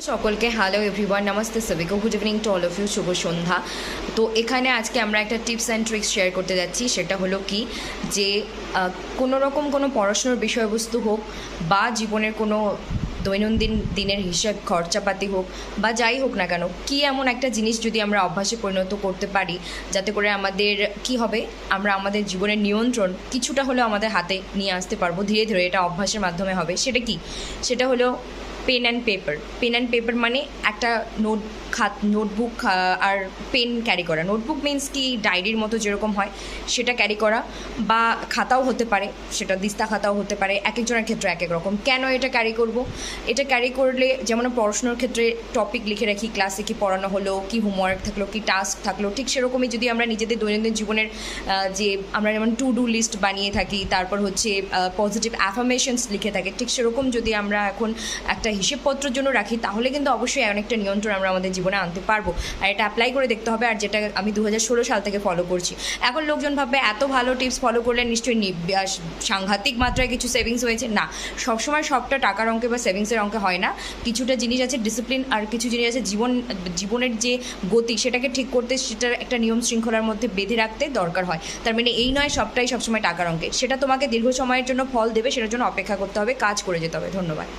সকলকে hello everyone, নমস্তে সবিকো, good evening to all of you, শুভ সন্ধ্যা। তো এখানে আজকে আমরা একটা টিপস অ্যান্ড ট্রিক্স শেয়ার করতে যাচ্ছি। সেটা হলো কি যে কোনো রকম কোনো পড়াশোনার বিষয়বস্তু হোক বা জীবনের কোনো দৈনন্দিন দিনের হিসাব খরচাপাতি হোক বা যাই হোক না কেন, কি এমন একটা জিনিস যদি আমরা অভ্যাসে পরিণত করতে পারি যাতে করে আমাদের কি হবে, আমরা আমাদের জীবনের নিয়ন্ত্রণ কিছুটা হলেও আমাদের হাতে নিয়ে আসতে পারবো ধীরে ধীরে। এটা অভ্যাসের মাধ্যমে হবে। সেটা কি? সেটা হলো pen and paper. Pen and paper মানে একটা নোটবুক আর পেন ক্যারি করা। নোটবুক মিন্স কি ডায়েরির মতো যেরকম হয় সেটা ক্যারি করা, বা খাতাও হতে পারে, সেটা দিস্তা খাতাও হতে পারে। এক একজনের ক্ষেত্রে এক এক রকম। কেন এটা ক্যারি করব? এটা ক্যারি করলে যেমন পড়াশোনার ক্ষেত্রে টপিক লিখে রাখি, ক্লাসে কি পড়ানো হলো, কি হোমওয়ার্ক থাকলো, কি টাস্ক থাকলো, ঠিক সেরকমই যদি আমরা নিজেদের দৈনন্দিন জীবনের যে আমরা যেমন টু ডু লিস্ট বানিয়ে থাকি, তারপর হচ্ছে পজিটিভ অ্যাফার্মেশনস লিখে থাকি, ঠিক সেরকম যদি আমরা এখন একটা হিসেবপত্রের জন্য রাখি তাহলে কিন্তু অবশ্যই অনেকটা নিয়ন্ত্রণ আমরা আমাদের জীবনে আনতে পারবো। আর এটা অ্যাপ্লাই করে দেখতে হবে। আর যেটা আমি 2016 সাল থেকে ফলো করছি। এখন লোকজন ভাববে এত ভালো টিপস ফলো করলে নিশ্চয়ই সাংঘাতিক মাত্রায় কিছু সেভিংস হয়েছে। না, সবসময় সবটা টাকার অঙ্কে বা সেভিংসের অঙ্কে হয় না। কিছুটা জিনিস আছে ডিসিপ্লিন, আর কিছু জিনিস আছে জীবনের যে গতি সেটাকে ঠিক করতে, সেটার একটা নিয়ম শৃঙ্খলার মধ্যে বেঁধে রাখতে দরকার হয়। তার মানে এই নয় সবটাই সবসময় টাকার অঙ্কে। সেটা তোমাকে দীর্ঘ সময়ের জন্য ফল দেবে, সেটার জন্য অপেক্ষা করতে হবে, কাজ করে যেতে হবে। ধন্যবাদ।